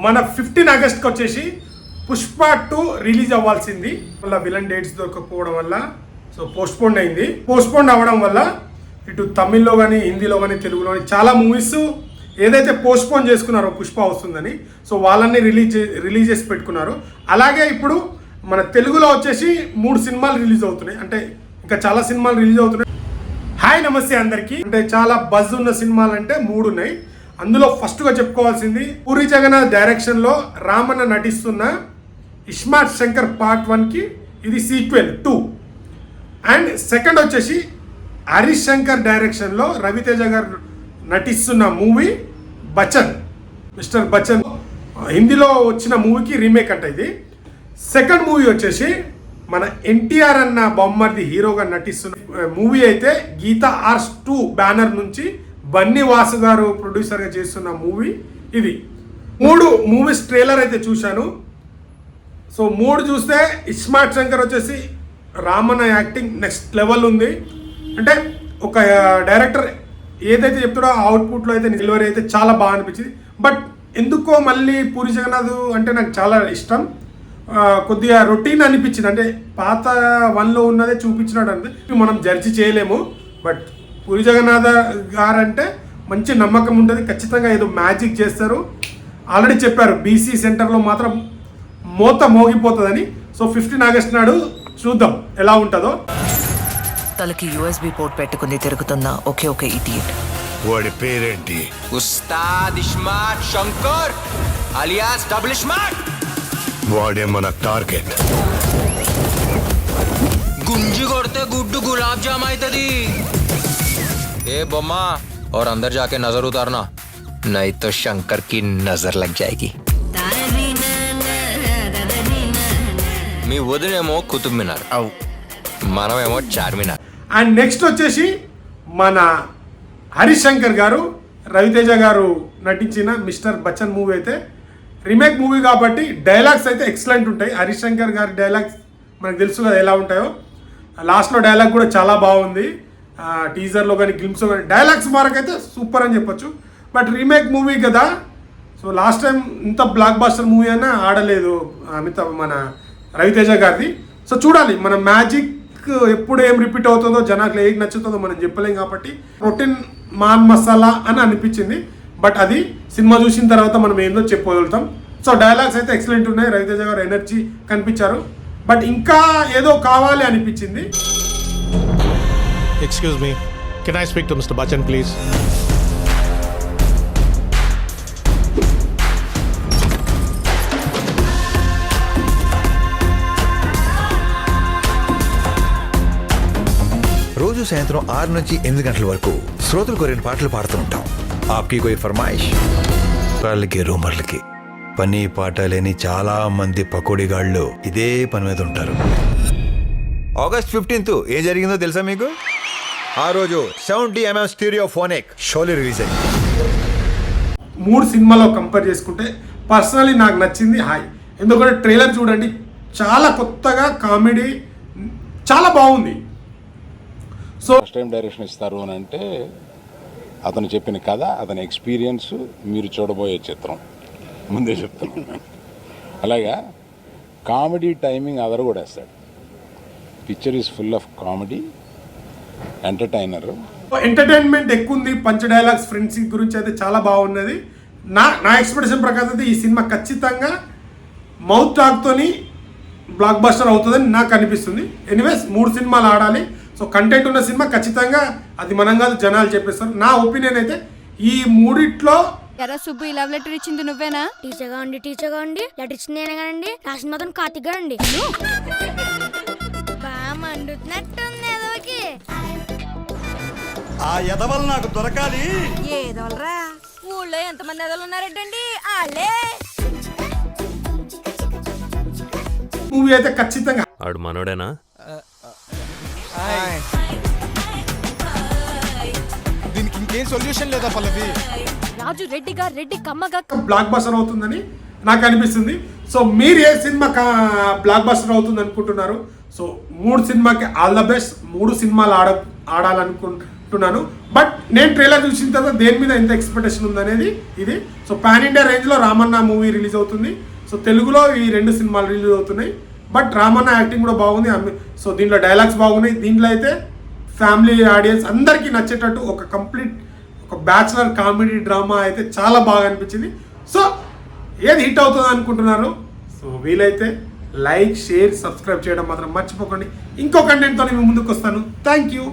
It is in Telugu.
మన 15 ఆగస్ట్కి వచ్చేసి పుష్ప 2 రిలీజ్ అవ్వాల్సింది వల్ల విలన్ డేట్స్ దొరకకపోవడం వల్ల సో పోస్ట్పోన్ అయింది. పోస్ట్పోన్ అవ్వడం వల్ల ఇటు తమిళ్లో కానీ హిందీలో కానీ తెలుగులో కానీ చాలా మూవీస్ ఏదైతే పోస్ట్పోన్ చేసుకున్నారో పుష్ప వస్తుందని సో వాళ్ళని రిలీజ్ చేసి పెట్టుకున్నారు. అలాగే ఇప్పుడు మన తెలుగులో వచ్చేసి 3 సినిమాలు రిలీజ్ అవుతున్నాయి, అంటే ఇంకా చాలా సినిమాలు రిలీజ్ అవుతున్నాయి. హాయ్ నమస్తే అందరికీ. అంటే చాలా బజ్ ఉన్న సినిమాలు అంటే 3 ఉన్నాయి. అందులో ఫస్ట్గా చెప్పుకోవాల్సింది పూరి జగన్నాథ్ డైరెక్షన్లో రామన్న నటిస్తున్న ఇస్మార్ట్ శంకర్ పార్ట్ 1కి ఇది సీక్వెల్ 2. అండ్ సెకండ్ వచ్చేసి హరీష్ శంకర్ డైరెక్షన్లో రవితేజ గారు నటిస్తున్న మూవీ బచ్చన్, మిస్టర్ బచ్చన్ హిందీలో వచ్చిన మూవీకి రీమేక్ అంట ఇది. సెకండ్ మూవీ వచ్చేసి మన ఎన్టీఆర్ అన్న బొమ్మర్ది హీరోగా నటిస్తున్న మూవీ అయితే గీతా ఆర్ట్స్ 2 బ్యానర్ నుంచి బన్నీ వాసు గారు ప్రొడ్యూసర్గా చేస్తున్న మూవీ ఇది. 3 మూవీస్ ట్రైలర్ అయితే చూశాను. సో 3 చూస్తే ఇస్మార్ట్ శంకర్ వచ్చేసి రామన్న యాక్టింగ్ నెక్స్ట్ లెవెల్ ఉంది. అంటే ఒక డైరెక్టర్ ఏదైతే చెప్తాడో ఆ అవుట్పుట్లో అయితే డెలివరీ అయితే చాలా బాగా అనిపించింది. బట్ ఎందుకో మళ్ళీ పూరి జగన్నాథ్ అంటే నాకు చాలా ఇష్టం. కొద్దిగా రొటీన్ అనిపించింది, అంటే పాత 1లో ఉన్నదే చూపించినాడు అంటే మనం జడ్జి చేయలేము. బట్ పూరి జగన్నాథ్ గారు అంటే మంచి నమ్మకం ఉంటుంది, ఖచ్చితంగా ఏదో మ్యాజిక్ చేస్తారు. ఆల్రెడీ చెప్పారు బీసీ సెంటర్లో మాత్రం మోత మోగిపోతుందని. సో 15 ఆగస్ట్ నాడు చూద్దాం ఎలా ఉంటుందో. తలకి యూఎస్బి పోర్ట్ పెట్టుకుని తిరుగుతున్న ఒకే ఒక ఇడియట్. వాడి పేరేంటి? Ustad iSmart Shankar alias double iSmart. వాడే మన టార్గెట్. గుంజి కొడితే గుడ్డు గులాబ్ జామ్ అవుతుంది. ఏ బొమ్మా और अंदर जाके नजर उतारना, नहीं तो शंकर की नजर लग जाएगी. మీ వదినేమో కుతుబ్ మినార్, మనమేమో చార్మినార్. అండ్ నెక్స్ట్ వచ్చేసి మన హరీష్ శంకర్ గారు రవితేజ గారు నటించిన మిస్టర్ బచ్చన్ మూవీ అయితే రీమేక్ మూవీ కాబట్టి డైలాగ్స్ అయితే ఎక్సలెంట్ ఉంటాయి. హరీష్ శంకర్ గారి డైలాగ్స్ మనకు తెలుసు కదా ఎలా ఉంటాయో. లాస్ట్లో డైలాగ్ కూడా చాలా బాగుంది. టీజర్లో కానీ గ్లిమ్స్లో కానీ డైలాగ్స్ వరకైతే సూపర్ అని చెప్పొచ్చు. బట్ రీమేక్ మూవీ కదా, సో లాస్ట్ టైం ఇంత బ్లాక్ బాస్టర్ మూవీ అయినా ఆడలేదు మన రవితేజ గారిది. సో చూడాలి మన మ్యాజిక్ ఎప్పుడు ఏం రిపీట్ అవుతుందో, జనాలకు ఏది నచ్చుతుందో మనం చెప్పలేం కాబట్టి ప్రోటీన్ మాన్ మసాలా అని అనిపించింది. బట్ అది సినిమా చూసిన తర్వాత మనం ఏందో చెప్పగలుగుతాం. సో డైలాగ్స్ అయితే ఎక్సలెంట్ ఉన్నాయి, రవితేజ గారు ఎనర్జీ కనిపించారు. బట్ ఇంకా ఏదో కావాలి అనిపించింది. Excuse me, can I speak to Mr. Bachchan, please? రోజు సాయంత్రం 6 నుంచి 8 గంటల వరకు శ్రోతలు కోరిన పాటలు పాడుతూ ఉంటాం. ఆప్కి కోయి ఫర్మాయిష్. వాళ్ళకి రూమర్లకి పని పాట లేని చాలా మంది పకోడీగాళ్ళు ఇదే పని మీద ఉంటారు. ఆగస్ట్ 15th ఏం జరిగిందో తెలుసా మీకు? ఆ రోజు 70mm స్టీరియోఫోనిక్ షోలే రిలీజ్ అయింది. 3 సినిమాలో కంపేర్ చేసుకుంటే పర్సనలీ నాకు నచ్చింది హాయ్. ఎందుకంటే ట్రైలర్ చూడండి, చాలా కొత్తగా కామెడీ చాలా బాగుంది. సో ఫస్ట్ టైం డైరెక్షన్ ఇస్తారు అని అంటే అతను చెప్పిన కథ, అతని ఎక్స్పీరియన్స్, మీరు చూడబోయే చిత్రం ముందే చెప్తున్నాను. అలాగా కామెడీ టైమింగ్ అదర్ కూడా వేస్తాడు. Picture is full of comedy, entertainment ఎక్కువ ఉంది. పంచ డైలాగ్స్ ఫ్రెండ్షిప్ గురించి అయితే చాలా బాగున్నది. నా ఎక్స్పెక్టేషన్ ప్రకారం అయితే ఈ సినిమా ఖచ్చితంగా మౌత్ టాక్తోని బ్లాక్ బస్టర్ అవుతుందని నాకు అనిపిస్తుంది. ఎనీవేస్ 3 సినిమాలు ఆడాలి. సో కంటెంట్ ఉన్న సినిమా ఖచ్చితంగా అది మనం కాదు జనాలు చెప్పేస్తారు. నా ఒపీనియన్ అయితే ఈ 3 ఎరా సుబ్బు ఈ లవ్ లెటర్ ఇచ్చింది నువ్వేనా? టీచర్గా ఉండి లెటర్ ఇచ్చింది నేనే కదండి, రాసిన మాత్రం కార్తిక్ అండి. బాగా మండుతున్నట్టుంది ఏదోకి. ఆ ఎదవలు నాకు దొరకాలి. ఏదోలరా, ఊళ్ళో ఎంతమంది ఎదవలు ఉన్నారంటండి. ఆళ్ళే మూవీ అయితే ఖచ్చితంగా. ఆడు మనోడేనా? దీనికి ఇంకేం సొల్యూషన్ లేదా పల్లవి? రాజు రెడ్డిగా రెడ్డి కమ్మగా బ్లాక్ బస్టర్ అవుతుందని నాకు అనిపిస్తుంది. సో మీరు ఏ సినిమా బ్లాక్ బస్టర్ అవుతుంది అనుకుంటున్నారు? సో 3 సినిమాకి ఆల్ ద బెస్ట్. 3 సినిమాలు ఆడాలనుకుంటున్నాను. బట్ నేను ట్రైలర్ చూసిన తర్వాత దేని మీద ఎంత ఎక్స్పెక్టేషన్ ఉందనేది ఇది. సో పాన్ ఇండియా రేంజ్లో రామన్న మూవీ రిలీజ్ అవుతుంది. సో తెలుగులో ఈ 2 సినిమాలు రిలీజ్ అవుతున్నాయి. బట్ రామన్న యాక్టింగ్ కూడా బాగుంది. సో దీంట్లో డైలాగ్స్ బాగున్నాయి. దీంట్లో అయితే ఫ్యామిలీ ఆడియన్స్ అందరికీ నచ్చేటట్టు ఒక కంప్లీట్ ఒక బ్యాచులర్ కామెడీ డ్రామా అయితే చాలా బాగా అనిపించింది. సో ఏది హిట్ అవుతుంది అనుకుంటున్నారు? సో వీలైతే లైక్, షేర్, సబ్స్క్రైబ్ చేయడం మాత్రం మర్చిపోకండి. ఇంకో కంటెంట్తో నేను ముందుకు వస్తాను. Thank you.